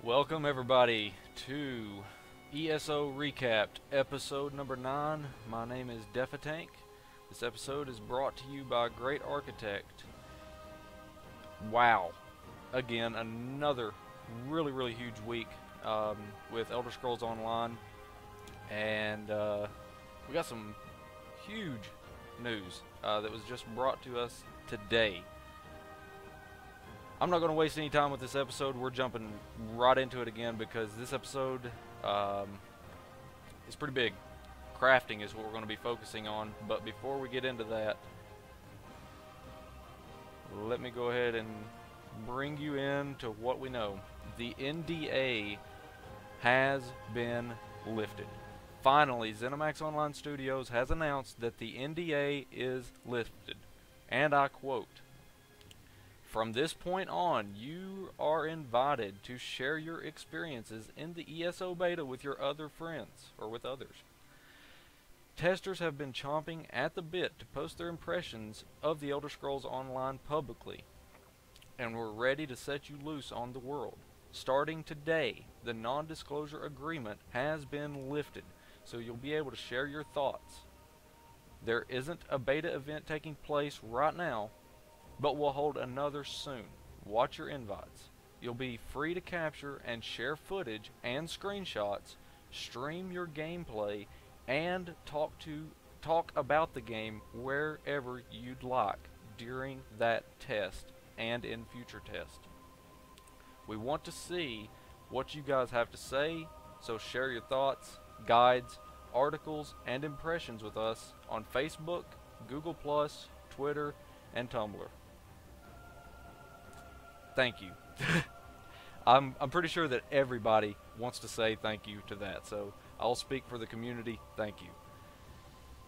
Welcome everybody to ESO Recapped, episode number 9. My name is Tank. This episode is brought to you by Great Architect. Wow. Again, another really huge week with Elder Scrolls Online. And we got some huge news that was just brought to us today. I'm not going to waste any time with this episode. We're jumping right into it again because this episode is pretty big. Crafting is what we're going to be focusing on. But before we get into that, let me go ahead and bring you into what we know. The NDA has been lifted. Finally, ZeniMax Online Studios has announced that the NDA is lifted. And I quote, "From this point on, you are invited to share your experiences in the ESO beta with your other friends, or with others. Testers have been chomping at the bit to post their impressions of the Elder Scrolls Online publicly, and we're ready to set you loose on the world. Starting today, the non-disclosure agreement has been lifted, so you'll be able to share your thoughts. There isn't a beta event taking place right now, but we'll hold another soon. Watch your invites. You'll be free to capture and share footage and screenshots, stream your gameplay, and talk about the game wherever you'd like during that test and in future tests. We want to see what you guys have to say, so share your thoughts, guides, articles, and impressions with us on Facebook, Google+, Twitter, and Tumblr." Thank you. I'm pretty sure that everybody wants to say thank you to that, so I'll speak for the community. Thank you.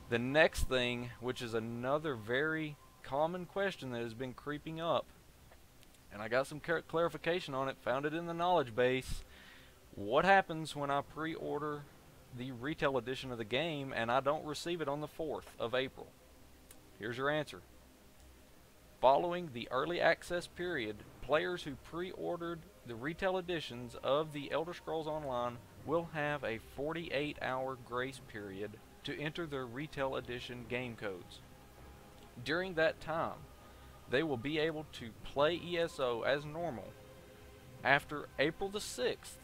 The next thing, which is another very common question that has been creeping up, and I got some clarification on it, found it in the knowledge base. What happens when I pre-order the retail edition of the game and I don't receive it on the 4th of April? Here's your answer. Following the early access period, players who pre-ordered the retail editions of the Elder Scrolls Online will have a 48-hour grace period to enter their retail edition game codes. During that time, they will be able to play ESO as normal. After April the 6th,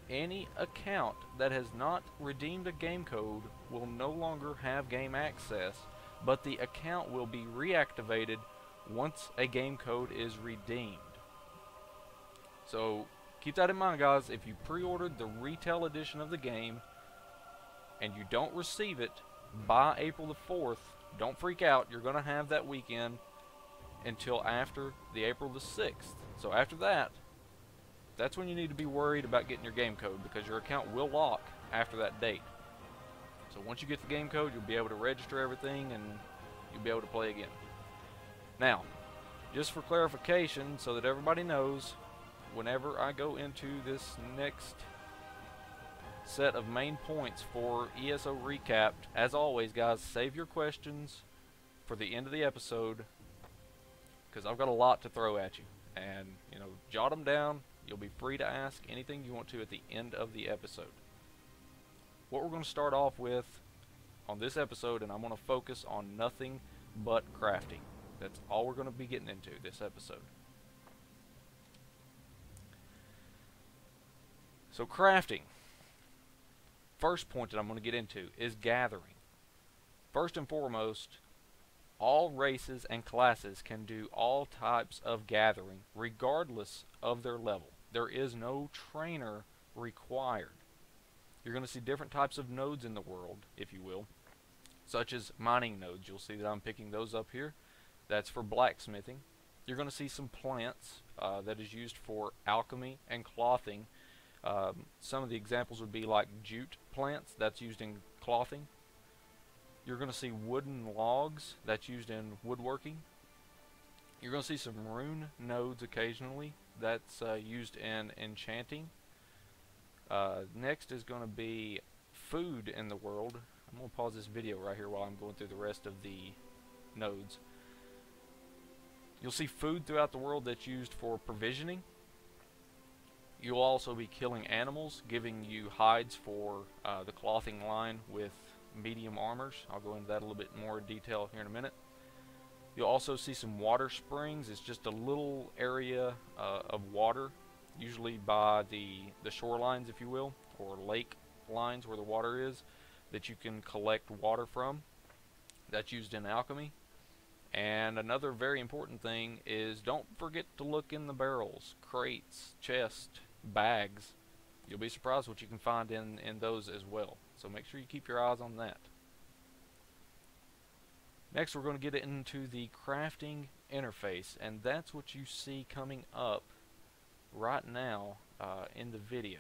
any account that has not redeemed a game code will no longer have game access, but the account will be reactivated once a game code is redeemed. So keep that in mind, guys. If you pre-ordered the retail edition of the game and you don't receive it by April the 4th, don't freak out. You're going to have that weekend until after the April the 6th. So after that, that's when you need to be worried about getting your game code, because your account will lock after that date. So once you get the game code, you'll be able to register everything and you'll be able to play again. Now, just for clarification, so that everybody knows, whenever I go into this next set of main points for ESO Recapped, as always, guys, save your questions for the end of the episode, because I've got a lot to throw at you. And, jot them down. You'll be free to ask anything you want to at the end of the episode. What we're going to start off with on this episode, and I'm going to focus on nothing but crafting. That's all we're going to be getting into this episode. So crafting. First point that I'm going to get into is gathering. First and foremost, all races and classes can do all types of gathering regardless of their level. There is no trainer required. You're going to see different types of nodes in the world, if you will, such as mining nodes. You'll see that I'm picking those up here. That's for blacksmithing. You're going to see some plants that is used for alchemy and clothing. Some of the examples would be like jute plants, that's used in clothing. You're going to see wooden logs, that's used in woodworking. You're going to see some rune nodes occasionally, that's used in enchanting. Next is going to be food in the world. I'm going to pause this video right here while I'm going through the rest of the nodes. You'll see food throughout the world that's used for provisioning. You'll also be killing animals, giving you hides for the clothing line with medium armors. I'll go into that a little bit more detail here in a minute. You'll also see some water springs. It's just a little area of water, usually by the shorelines, if you will, or lake lines where the water is, that you can collect water from. That's used in alchemy. And another very important thing is don't forget to look in the barrels, crates, chests, bags. You'll be surprised what you can find in those as well. So make sure you keep your eyes on that. Next, we're going to get into the crafting interface, and that's what you see coming up right now in the video.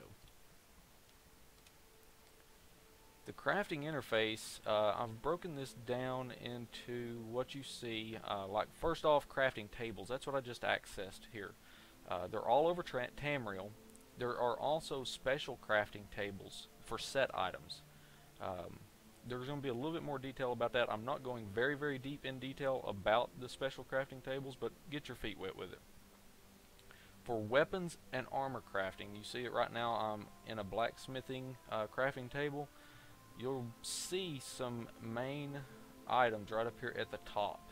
The crafting interface, I've broken this down into what you see, like first off, crafting tables. That's what I just accessed here. They're all over Tamriel. There are also special crafting tables for set items. There's going to be a little bit more detail about that. I'm not going very deep in detail about the special crafting tables, but get your feet wet with it. For weapons and armor crafting, you see it right now. I'm in a blacksmithing crafting table. You'll see some main items right up here at the top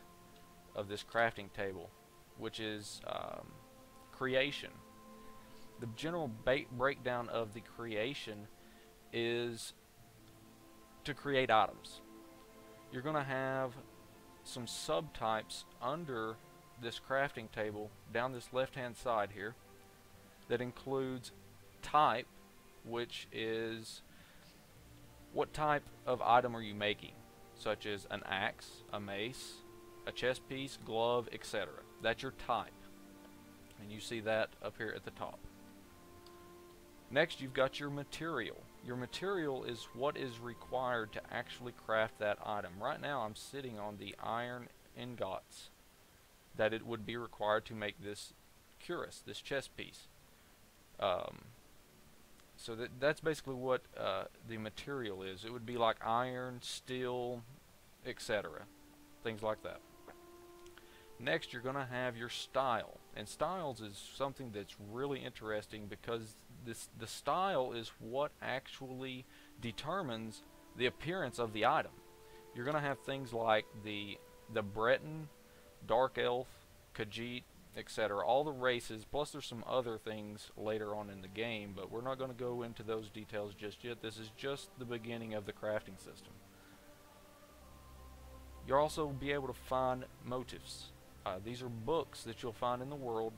of this crafting table, which is creation. The general breakdown of the creation is to create items. You're going to have some subtypes under this crafting table down this left hand side here that includes type, which is what type of item are you making, such as an axe, a mace, a chest piece, glove, etc. That's your type, and you see that up here at the top. Next, you've got your material. Your material is what is required to actually craft that item. Right now I'm sitting on the iron ingots that it would be required to make this cuirass, this chest piece. So that's basically what the material is. It would be like iron, steel, etc. Things like that. Next, you're going to have your style. And styles is something that's really interesting because the style is what actually determines the appearance of the item. You're going to have things like the Breton, Dark Elf, Khajiit, etc. All the races, plus there's some other things later on in the game, but we're not going to go into those details just yet. This is just the beginning of the crafting system. You'll also be able to find motifs. These are books that you'll find in the world,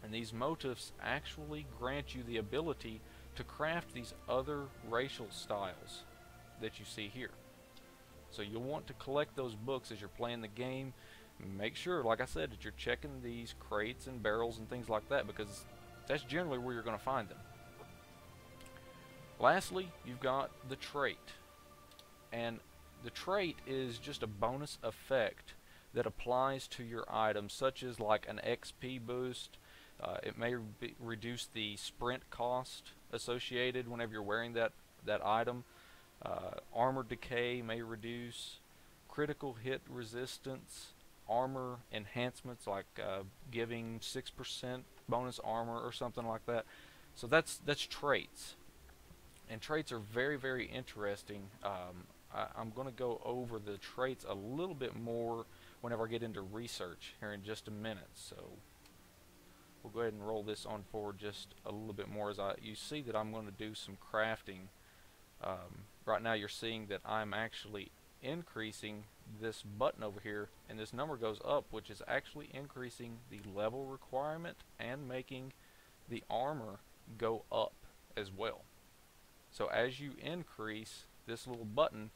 and these motifs actually grant you the ability to craft these other racial styles that you see here. So you'll want to collect those books as you're playing the game. Make sure, like I said, that you're checking these crates and barrels and things like that, because that's generally where you're going to find them. Lastly, you've got the trait, and the trait is just a bonus effect that applies to your items, such as like an XP boost. It may reduce the sprint cost associated whenever you're wearing that item. Armor decay may reduce, critical hit resistance, armor enhancements like giving 6% bonus armor or something like that. So that's traits, and traits are very interesting. I'm going to go over the traits a little bit more whenever I get into research here in just a minute. So we'll go ahead and roll this on forward just a little bit more as you see that I'm going to do some crafting. Right now you're seeing that I'm actually increasing this button over here, and this number goes up, which is actually increasing the level requirement and making the armor go up as well. So as you increase this little button,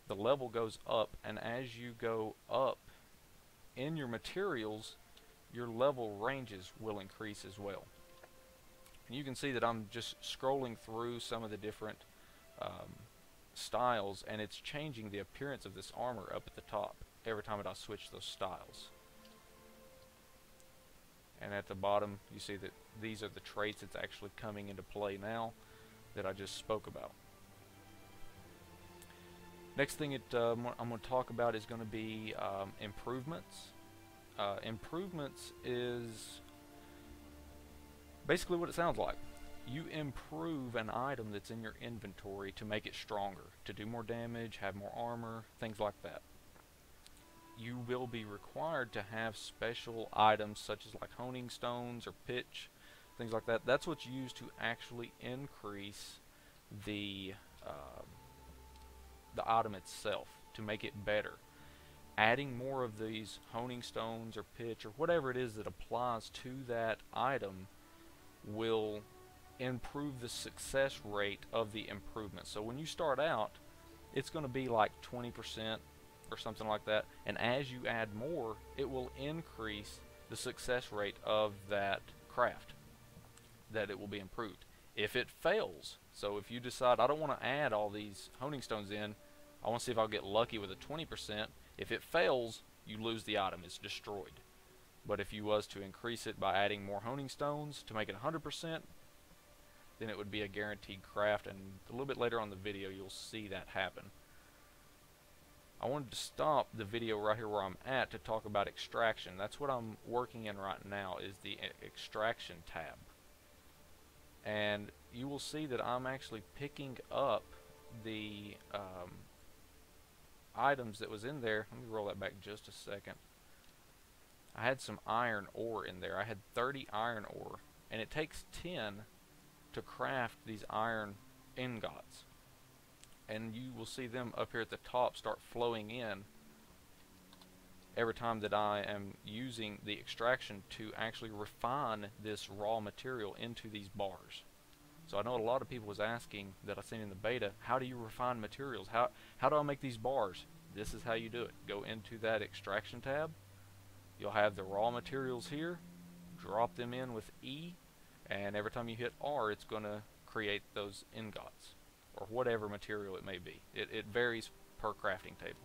the level goes up, and as you go up in your materials, your level ranges will increase as well. And you can see that I'm just scrolling through some of the different styles, and it's changing the appearance of this armor up at the top every time that I switch those styles. And at the bottom you see that these are the traits that's actually coming into play now that I just spoke about. Next thing I'm going to talk about is going to be improvements. Improvements is Basically what it sounds like. You improve an item that's in your inventory to make it stronger, to do more damage, have more armor, things like that. You will be required to have special items such as like honing stones or pitch, things like that. That's what's used to actually increase the item itself, to make it better. Adding more of these honing stones or pitch or whatever it is that applies to that item will improve the success rate of the improvement. So when you start out, it's going to be like 20% or something like that, and as you add more, it will increase the success rate of that craft, that it will be improved. If it fails, so if you decide I don't want to add all these honing stones in, I want to see if I'll get lucky with a 20%, if it fails, you lose the item, it's destroyed. But if you was to increase it by adding more honing stones to make it 100%, then it would be a guaranteed craft, and a little bit later on in the video you'll see that happen. I wanted to stop the video right here where I'm at to talk about extraction. That's what I'm working in right now, is the extraction tab. And you will see that I'm actually picking up the items that was in there. Let me roll that back just a second. I had some iron ore in there. I had 30 iron ore, and it takes 10 to craft these iron ingots. And you will see them up here at the top start flowing in every time that I am using the extraction to actually refine this raw material into these bars. So I know a lot of people was asking, that I seen in the beta, how do you refine materials? How do I make these bars? This is how you do it. Go into that extraction tab. You'll have the raw materials here. Drop them in with E, and every time you hit R, it's going to create those ingots, or whatever material it may be. It varies per crafting table.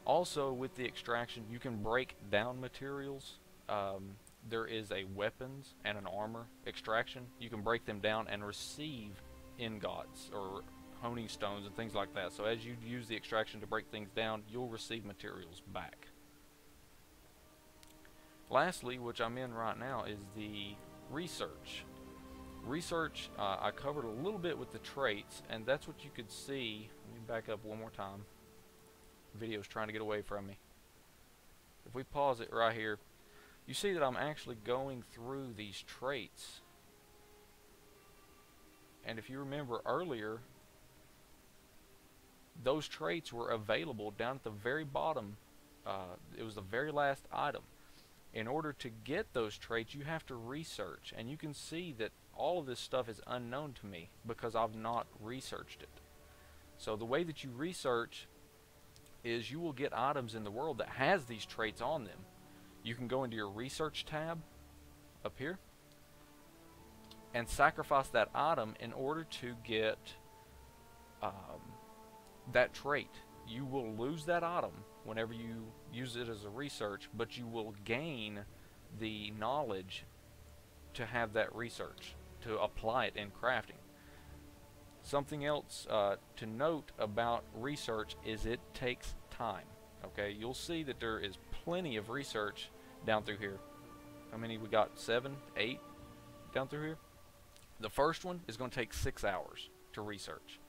Also, with the extraction, you can break down materials. There is a weapons and an armor extraction. You can break them down and receive ingots or honing stones and things like that. So as you use the extraction to break things down, you'll receive materials back. Lastly, which I'm in right now, is the research. Research, I covered a little bit with the traits, and that's what you could see. Let me back up one more time. The video's trying to get away from me. If we pause it right here, you see that I'm actually going through these traits. And if you remember earlier, those traits were available down at the very bottom. It was the very last item. In order to get those traits, you have to research, and you can see that all of this stuff is unknown to me because I've not researched it. So the way that you research is you will get items in the world that has these traits on them. You can go into your research tab up here and sacrifice that item in order to get that trait. You will lose that item whenever you use it as a research, but you will gain the knowledge to have that research, to apply it in crafting. Something else to note about research is it takes time. Okay, you'll see that there is plenty of research down through here. How many we got? 7, 8 down through here. The first one is going to take 6 hours to research.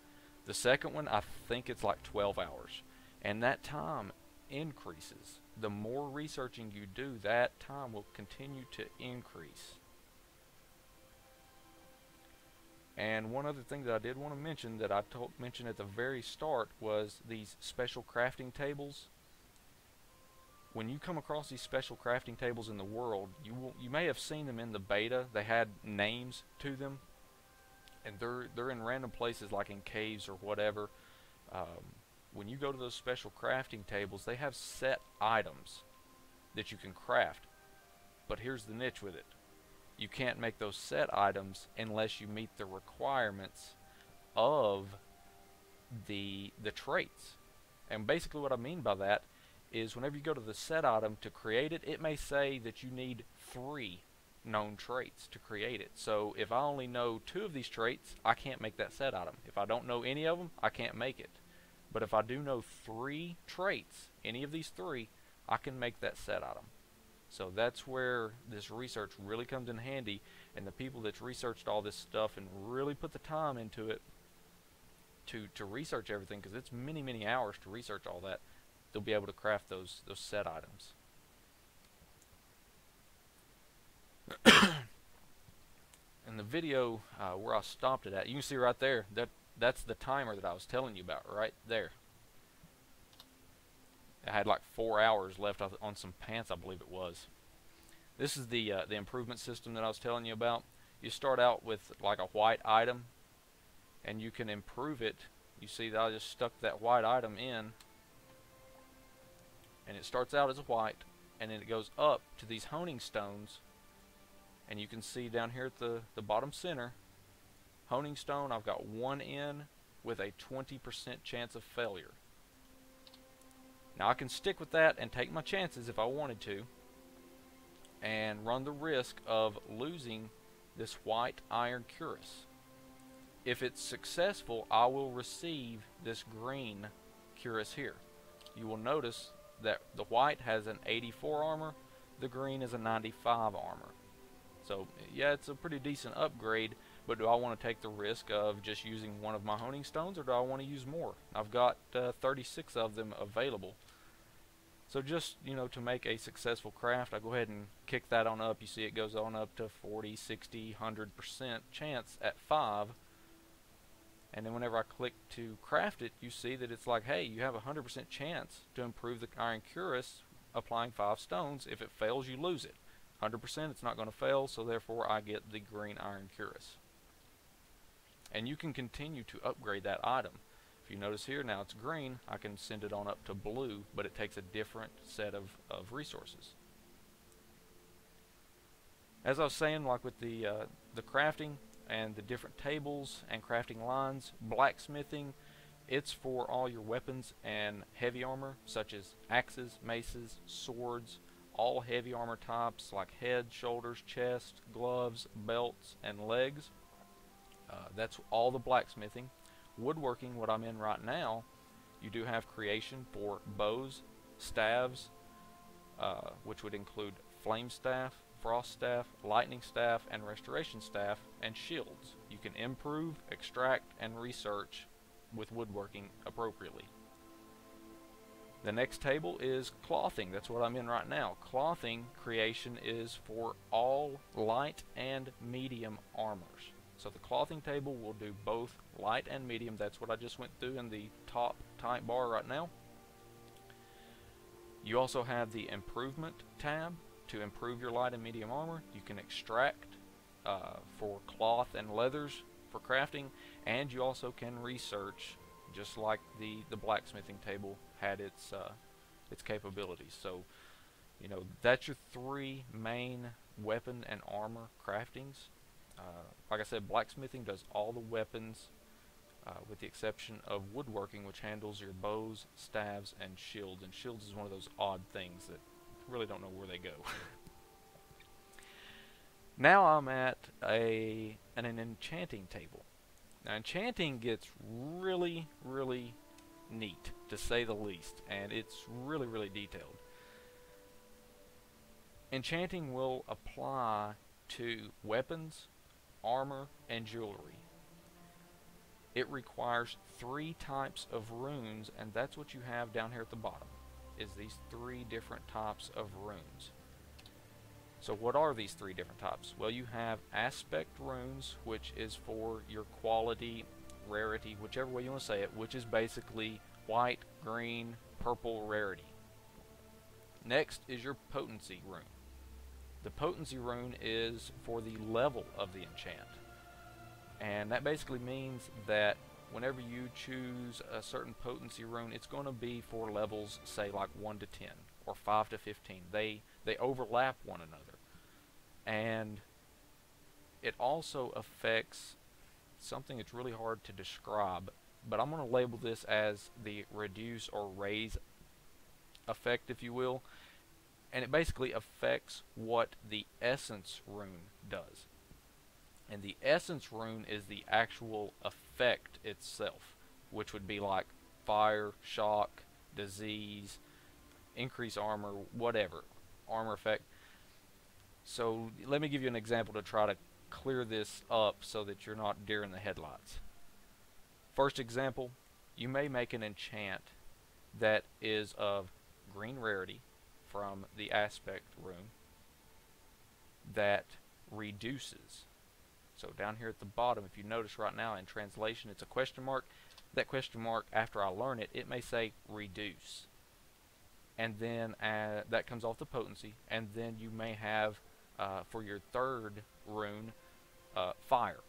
The second one, I think it's like 12 hours. And that time increases. The more researching you do, that time will continue to increase. And one other thing that I did want to mention that I mentioned at the very start was these special crafting tables. When you come across these special crafting tables in the world, you may have seen them in the beta. They had names to them, and they're in random places like in caves or whatever. When you go to those special crafting tables, they have set items that you can craft. But here's the niche with it. You can't make those set items unless you meet the requirements of the traits. And basically what I mean by that is whenever you go to the set item to create it, it may say that you need 3 known traits to create it. So if I only know 2 of these traits, I can't make that set item. If I don't know any of them, I can't make it. But if I do know 3 traits, any of these 3, I can make that set item. So that's where this research really comes in handy, and the people that's researched all this stuff and really put the time into it to research everything, because it's many hours to research all that, they'll be able to craft those set items. In the video where I stopped it at, you can see right there that's the timer that I was telling you about right there. I had like 4 hours left on some pants, I believe it was. This is the improvement system that I was telling you about. You start out with like a white item, and you can improve it. You see that I just stuck that white item in, and it starts out as a white, and then it goes up to these honing stones, and you can see down here at the bottom center, honing stone, I've got 1 in with a 20% chance of failure. Now I can stick with that and take my chances if I wanted to, and run the risk of losing this white iron cuirass. If it's successful, I will receive this green cuirass here. You will notice that the white has an 84 armor, the green is a 95 armor. So yeah, it's a pretty decent upgrade, but do I want to take the risk of just using one of my honing stones, or do I want to use more? I've got 36 of them available. So just, you know, to make a successful craft, I go ahead and kick that on up. You see it goes on up to 40, 60, 100% chance at 5. And then whenever I click to craft it, you see that it's like, hey, you have a 100% chance to improve the iron cuirass applying 5 stones. If it fails, you lose it. 100% it's not going to fail, so therefore I get the green iron cuirass. And you can continue to upgrade that item. If you notice here, now it's green, I can send it on up to blue, but it takes a different set of resources. As I was saying, like with the crafting and the different tables and crafting lines, blacksmithing, it's for all your weapons and heavy armor, such as axes, maces, swords, all heavy armor types like head, shoulders, chest, gloves, belts, and legs. That's all the blacksmithing. Woodworking, what I'm in right now, you do have creation for bows, staves, which would include flame staff, frost staff, lightning staff, and restoration staff, and shields. You can improve, extract, and research with woodworking appropriately. The next table is clothing. That's what I'm in right now. Clothing creation is for all light and medium armors. So the clothing table will do both light and medium. That's what I just went through in the top type bar right now. You also have the improvement tab to improve your light and medium armor. You can extract for cloth and leathers for crafting, and you also can research, just like the blacksmithing table had its capabilities. So, you know, that's your 3 main weapon and armor craftings. Like I said, blacksmithing does all the weapons, with the exception of woodworking, which handles your bows, staves, and shields. And shields is one of those odd things that really don't know where they go. Now I'm at an enchanting table. Now enchanting gets really neat, to say the least, and it's really detailed. Enchanting will apply to weapons, armor, and jewelry. It requires 3 types of runes, and that's what you have down here at the bottom, is these 3 different types of runes. So what are these 3 different types? Well, you have aspect runes, which is for your quality, rarity, whichever way you want to say it, which is basically white, green, purple rarity. Next is your potency rune. The potency rune is for the level of the enchant. And that basically means that whenever you choose a certain potency rune, it's going to be for levels, say like 1 to 10 or 5 to 15. They overlap one another. And it also affects something that's really hard to describe, but I'm going to label this as the reduce or raise effect, if you will. And it basically affects what the essence rune does. And the essence rune is the actual effect itself, which would be like fire, shock, disease, increase armor, whatever, armor effect. So let me give you an example to try to clear this up so that you're not deer in the headlights. First example, you may make an enchant that is of green rarity from the aspect room that reduces. So down here at the bottom, if you notice right now in translation, it's a question mark. That question mark, after I learn it, it may say reduce. And then that comes off the potency. And then you may have, for your third rune, fire.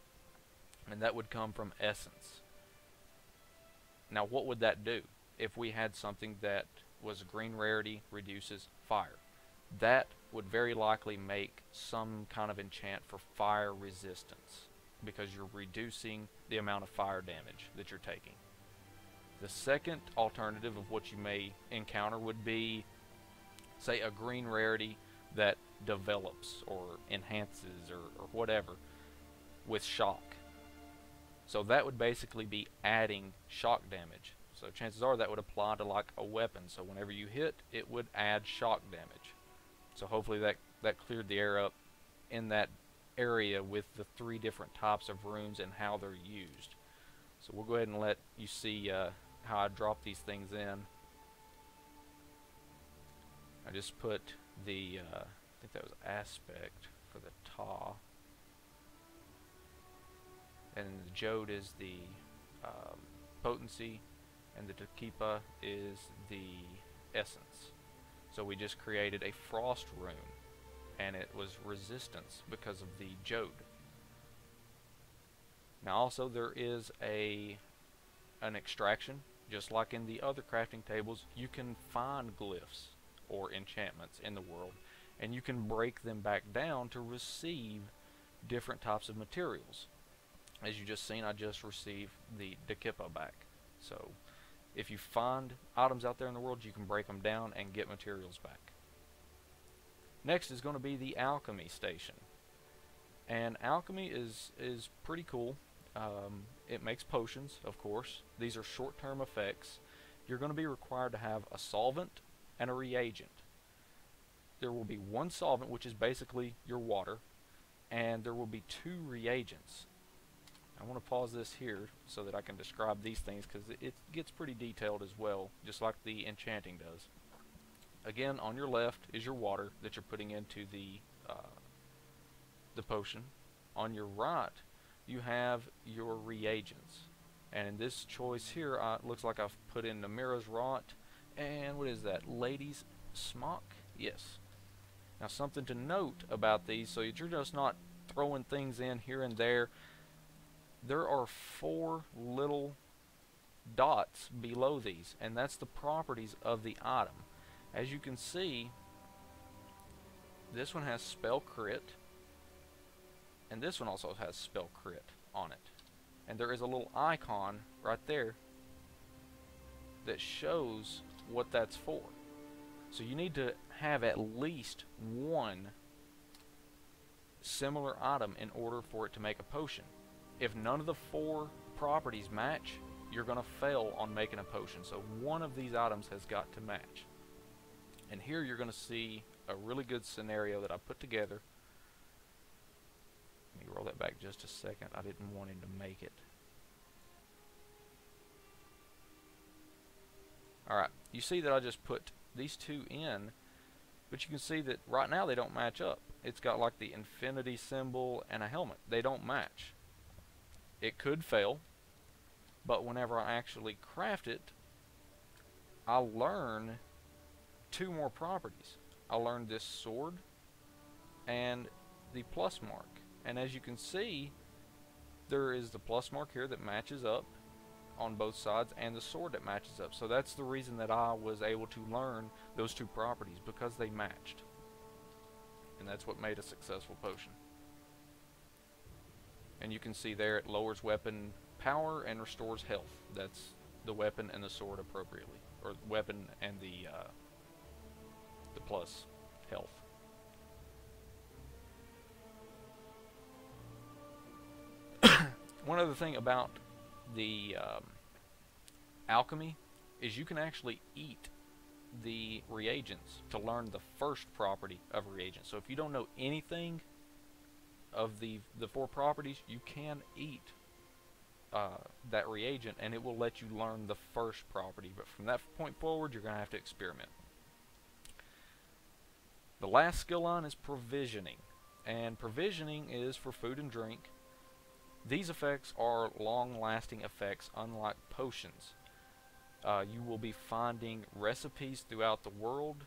And that would come from essence. Now what would that do if we had something that was green rarity, reduces fire? That would very likely make some kind of enchant for fire resistance, because you're reducing the amount of fire damage that you're taking. The second alternative of what you may encounter would be, say, a green rarity that develops or enhances or whatever with shock. So that would basically be adding shock damage. So chances are that would apply to like a weapon. So whenever you hit, it would add shock damage. So hopefully that cleared the air up in that area with the 3 different types of runes and how they're used. So we'll go ahead and let you see how I drop these things in. I just put the, I think that was aspect for the Ta. And the Jode is the potency, and the Takipa is the essence. So we just created a frost rune, and it was resistance because of the Jode. Now also there is an extraction, just like in the other crafting tables. You can find glyphs or enchantments in the world, and you can break them back down to receive different types of materials. As you just seen, I just received the Takipa back. So if you find items out there in the world, you can break them down and get materials back. Next is going to be the Alchemy station. And Alchemy is pretty cool. It makes potions, of course. These are short-term effects. You're going to be required to have a solvent and a reagent. There will be one solvent, which is basically your water, and there will be 2 reagents. I want to pause this here so that I can describe these things, because it gets pretty detailed as well, just like the Enchanting does. Again, on your left is your water that you're putting into the potion. On your right, you have your reagents. And in this choice here, it looks like I've put in Namira's Rot, and what is that? Lady's Smock? Yes. Now something to note about these, so that you're just not throwing things in here and there. There are 4 little dots below these, and that's the properties of the item. As you can see, this one has spell crit, and this one also has spell crit on it. And there is a little icon right there that shows what that's for. So you need to have at least one similar item in order for it to make a potion. If none of the 4 properties match, you're going to fail on making a potion. So one of these items has got to match. And here you're going to see a really good scenario that I put together. Let me roll that back just a second. I didn't want him to make it. Alright, you see that I just put these 2 in, but you can see that right now they don't match up. It's got like the infinity symbol and a helmet. They don't match. It could fail, but whenever I actually craft it, I'll learn 2 more properties. I'll learn this sword and the plus mark. And as you can see, there is the plus mark here that matches up on both sides, and the sword that matches up. So that's the reason that I was able to learn those 2 properties, because they matched. And that's what made a successful potion. And you can see there it lowers weapon power and restores health. That's the weapon and the sword appropriately, or weapon and the plus health. One other thing about the alchemy is you can actually eat the reagents to learn the first property of reagents. So if you don't know anything of the 4 properties, you can eat that reagent and it will let you learn the first property. But from that point forward, you're going to have to experiment. The last skill line is provisioning. And provisioning is for food and drink. These effects are long-lasting effects, unlike potions. You will be finding recipes throughout the world.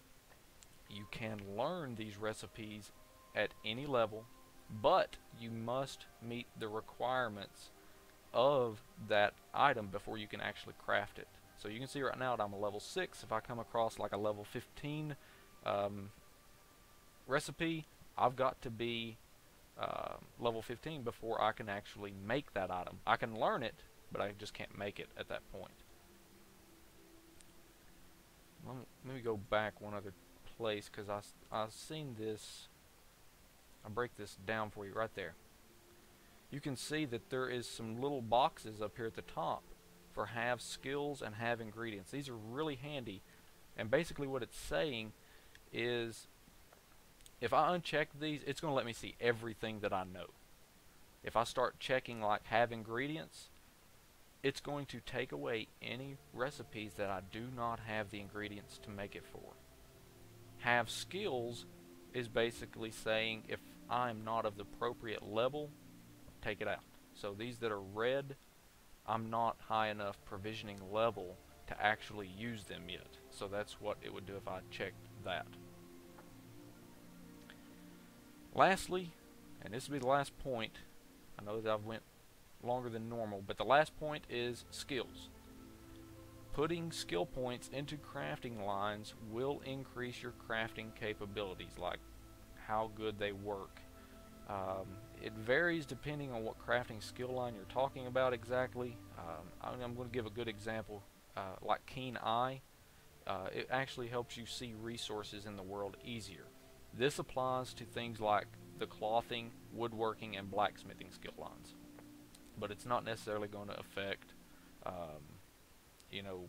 You can learn these recipes at any level, but you must meet the requirements of that item before you can actually craft it. So you can see right now that I'm a level 6. If I come across like a level 15 recipe, I've got to be level 15 before I can actually make that item. I can learn it, but I just can't make it at that point. Let me go back one other place, because I've seen this. I'll break this down for you right there. You can see that there is some little boxes up here at the top for have skills and have ingredients. These are really handy, and basically what it's saying is if I uncheck these, it's going to let me see everything that I know. If I start checking like have ingredients, it's going to take away any recipes that I do not have the ingredients to make it for. Have skills is basically saying if I'm not of the appropriate level, take it out. So these that are red, I'm not high enough provisioning level to actually use them yet. So that's what it would do if I checked that. Lastly, and this will be the last point, I know that I've went longer than normal, but the last point is skills. Putting skill points into crafting lines will increase your crafting capabilities, like how good they work. It varies depending on what crafting skill line you're talking about exactly. I'm going to give a good example, like Keen Eye. It actually helps you see resources in the world easier. This applies to things like the clothing, woodworking, and blacksmithing skill lines. But it's not necessarily going to affect, you know,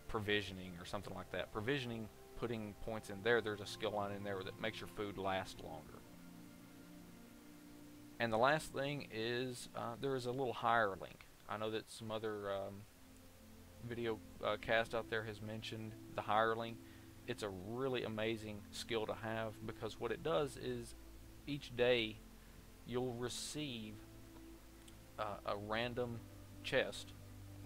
provisioning or something like that. Provisioning, putting points in there, there's a skill line in there that makes your food last longer. And the last thing is there is a little hireling. I know that some other video cast out there has mentioned the hireling. It's a really amazing skill to have, because what it does is each day you'll receive a random chest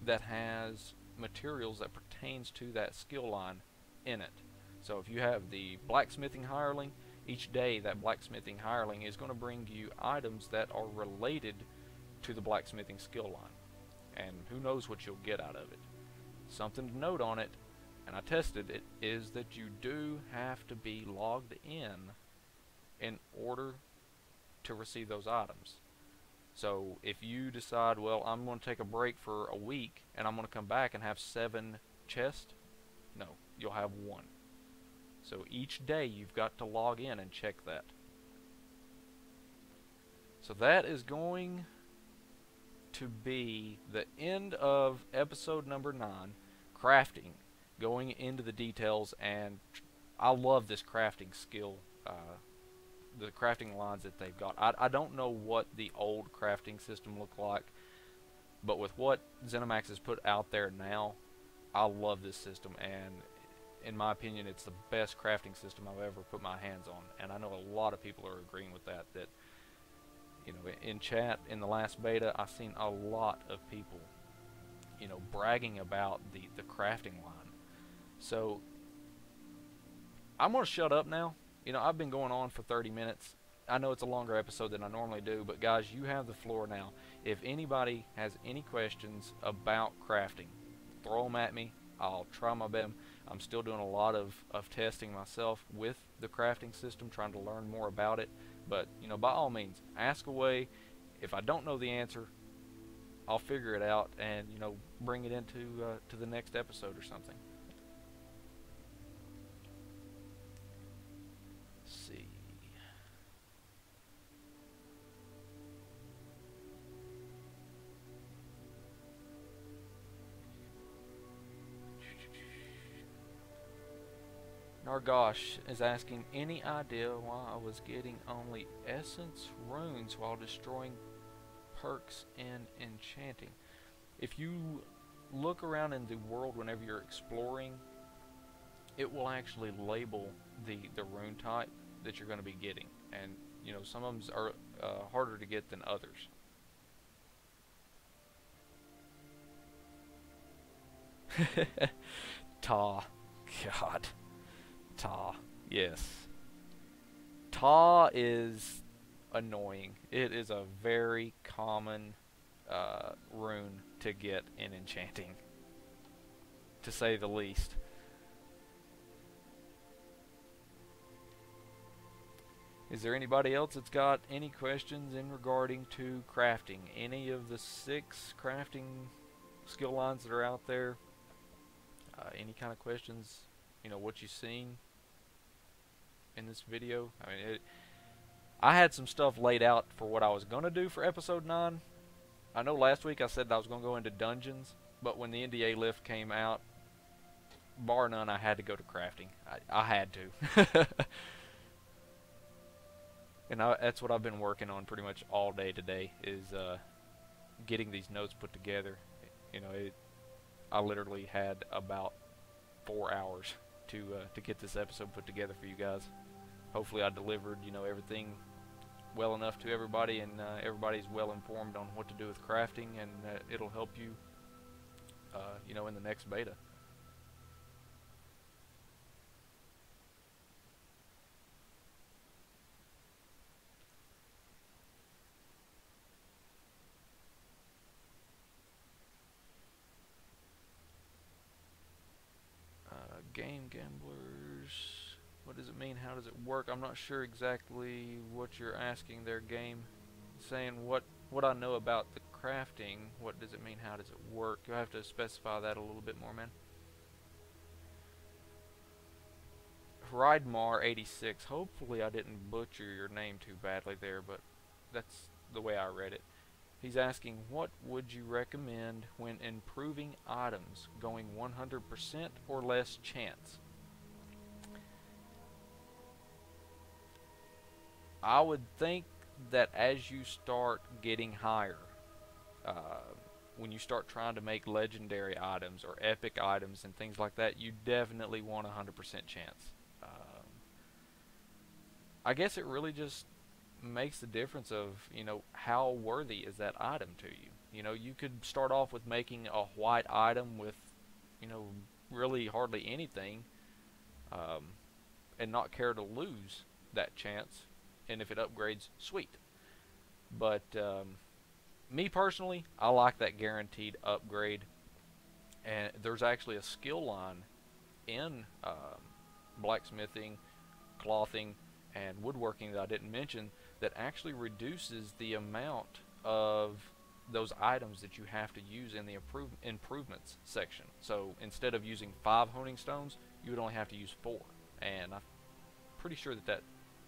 that has materials that pertains to that skill line in it. So if you have the blacksmithing hireling, each day that blacksmithing hireling is going to bring you items that are related to the blacksmithing skill line. And who knows what you'll get out of it. Something to note on it, and I tested it, is that you do have to be logged in order to receive those items. So if you decide, well, I'm going to take a break for a week and I'm going to come back and have 7 chests, no, you'll have 1. So each day you've got to log in and check that. So that is going to be the end of episode number 9, crafting, going into the details. And I love this crafting skill, the crafting lines that they've got. I don't know what the old crafting system looked like, but with what ZeniMax has put out there now, I love this system, and in my opinion, it's the best crafting system I've ever put my hands on. And I know a lot of people are agreeing with that. That, you know, in chat, in the last beta, I've seen a lot of people, you know, bragging about the crafting line. So I'm going to shut up now. You know, I've been going on for 30 minutes. I know it's a longer episode than I normally do, but guys, you have the floor now. If anybody has any questions about crafting, throw them at me. I'll try my best. I'm still doing a lot of testing myself with the crafting system, trying to learn more about it. But, you know, by all means, ask away. If I don't know the answer, I'll figure it out and, you know, bring it into to the next episode or something. Let's see. Nargosh is asking, any idea why I was getting only essence runes while destroying perks in Enchanting? If you look around in the world whenever you're exploring, it will actually label the rune type that you're going to be getting, and you know, some of them are harder to get than others. Ta. God. Ta. Yes. Ta is annoying. It is a very common rune to get in Enchanting, to say the least. Is there anybody else that's got any questions in regarding to crafting? Any of the 6 crafting skill lines that are out there? Any kind of questions? You know, what you've seen in this video? I mean, I had some stuff laid out for what I was going to do for episode 9. I know last week I said that I was going to go into dungeons, but when the NDA lift came out, bar none, I had to go to crafting. I had to. And that's what I've been working on pretty much all day today, is getting these notes put together. You know, I literally had about 4 hours to get this episode put together for you guys. Hopefully I delivered, you know, everything well enough to everybody, and everybody's well informed on what to do with crafting, and it'll help you, you know, in the next beta. Game gamblers, what does it mean? How does it work? I'm not sure exactly what you're asking there, game. Saying what I know about the crafting, what does it mean? How does it work? You have to specify that a little bit more, man. Ridemar86, hopefully I didn't butcher your name too badly there, but that's the way I read it. He's asking, what would you recommend when improving items, going 100% or less chance? I would think that as you start getting higher, when you start trying to make legendary items or epic items and things like that, you definitely want a 100% chance. I guess it really just makes the difference of, you know, how worthy is that item to you. You know, you could start off with making a white item with, you know, really hardly anything, and not care to lose that chance, and if it upgrades, sweet. But me personally, I like that guaranteed upgrade, and there's actually a skill line in blacksmithing, clothing, and woodworking that I didn't mention that actually reduces the amount of those items that you have to use in the improvements section. So instead of using 5 honing stones, you would only have to use 4. And I'm pretty sure that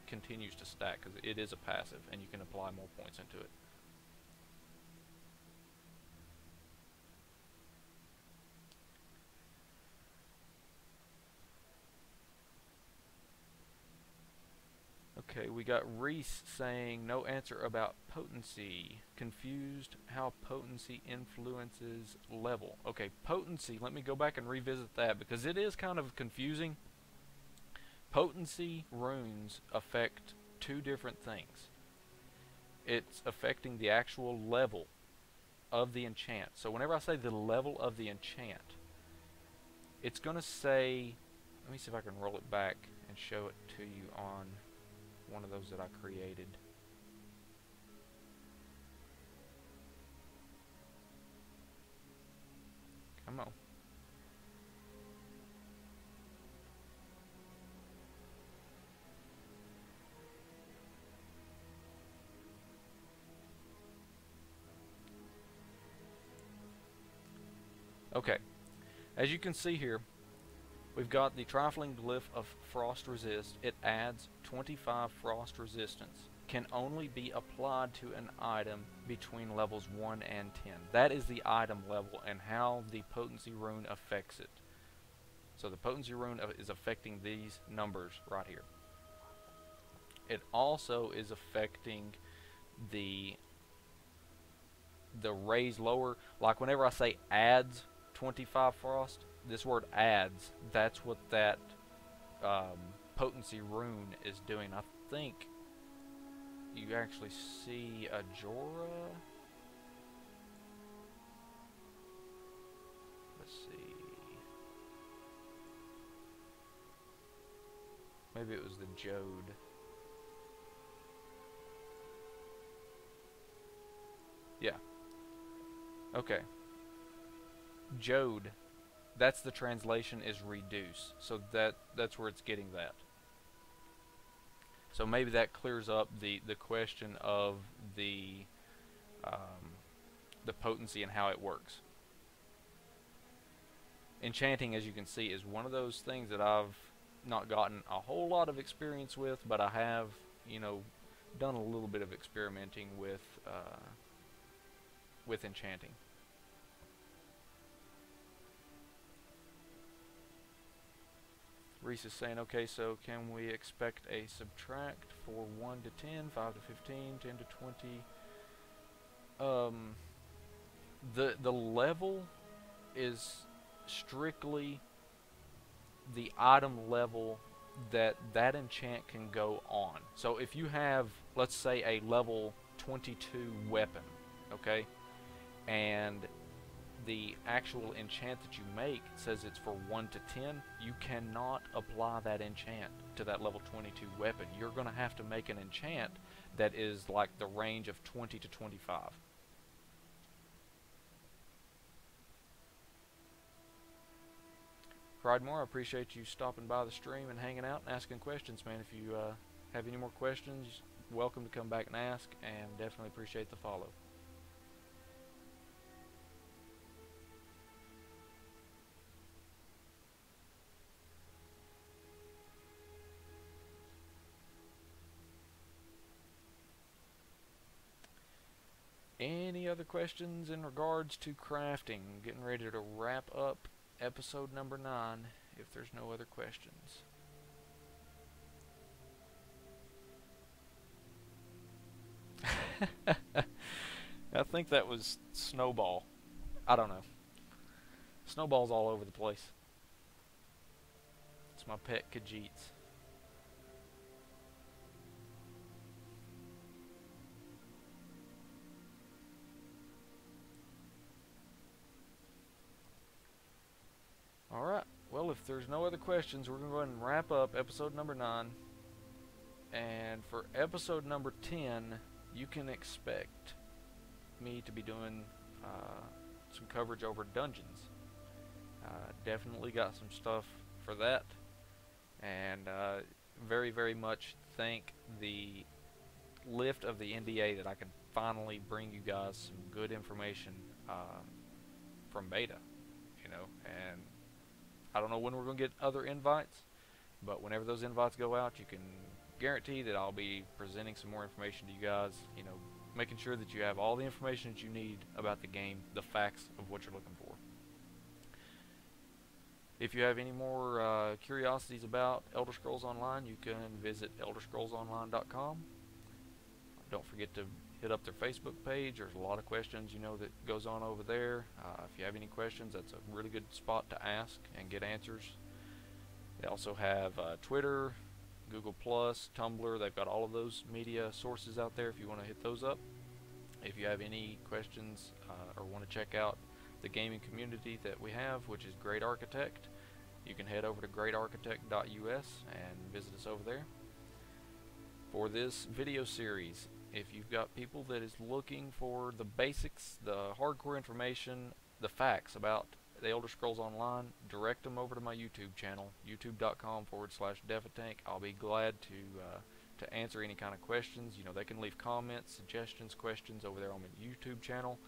continues to stack because it is a passive and you can apply more points into it. Okay, we got Reese saying no answer about potency. Confused how potency influences level. Okay, potency, let me go back and revisit that because it is kind of confusing. Potency runes affect 2 different things. It's affecting the actual level of the enchant. So whenever I say the level of the enchant, it's going to say, let me see if I can roll it back and show it to you on one of those that I created. Come on. Okay, as you can see here, we've got the trifling glyph of frost resist. It adds 25 frost resistance. Can only be applied to an item between levels 1 and 10. That is the item level and how the potency rune affects it. So the potency rune is affecting these numbers right here. It also is affecting the raise lower. Like whenever I say adds 25 frost, this word adds, that's what that potency rune is doing. I think you actually see a Jorah. Let's see. Maybe it was the Jode. Yeah. Okay. Jode. That's the translation is reduce. So that's where it's getting that. So maybe that clears up the question of the potency and how it works. Enchanting, as you can see, is one of those things that I've not gotten a whole lot of experience with, but I have, you know, done a little bit of experimenting with enchanting. Reese is saying, okay, so can we expect a subtract for 1 to 10, 5 to 15, 10 to 20? The level is strictly the item level that enchant can go on. So if you have, let's say, a level 22 weapon, okay, and the actual enchant that you make says it's for 1 to 10, you cannot apply that enchant to that level 22 weapon. You're going to have to make an enchant that is like the range of 20 to 25. Criedmore, I appreciate you stopping by the stream and hanging out and asking questions, man. If you have any more questions, welcome to come back and ask, and definitely appreciate the follow. Any other questions in regards to crafting? Getting ready to wrap up episode number 9 if there's no other questions. I think that was Snowball. I don't know. Snowball's all over the place. It's my pet Khajiits. Alright, well, if there's no other questions, we're going to go ahead and wrap up episode number 9. And for episode number 10, you can expect me to be doing some coverage over dungeons. Definitely got some stuff for that. And very, very much thank the lift of the NDA that I can finally bring you guys some good information from beta, you know, and I don't know when we're going to get other invites, but whenever those invites go out, you can guarantee that I'll be presenting some more information to you guys, you know, making sure that you have all the information that you need about the game, the facts of what you're looking for. If you have any more curiosities about Elder Scrolls Online, you can visit elderscrollsonline.com. Don't forget to hit up their Facebook page. There's a lot of questions, you know, that goes on over there. If you have any questions, that's a really good spot to ask and get answers. They also have Twitter, Google+, Tumblr. They've got all of those media sources out there if you want to hit those up. If you have any questions or want to check out the gaming community that we have, which is Great Architect, you can head over to greatarchitect.us and visit us over there. For this video series, if you've got people that is looking for the basics, the hardcore information, the facts about the Elder Scrolls Online, direct them over to my YouTube channel, youtube.com/Devatank. I'll be glad to answer any kind of questions. You know, they can leave comments, suggestions, questions over there on my YouTube channel.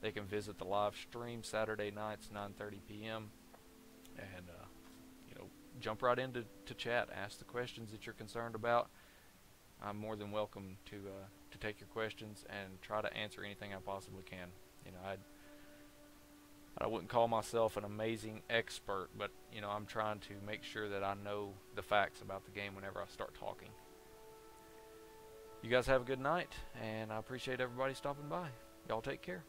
They can visit the live stream Saturday nights, 9:30 p.m. and you know, jump right into chat, ask the questions that you're concerned about. I'm more than welcome to take your questions and try to answer anything I possibly can. You know, I wouldn't call myself an amazing expert, but you know, I'm trying to make sure that I know the facts about the game whenever I start talking. You guys have a good night, and I appreciate everybody stopping by. Y'all take care.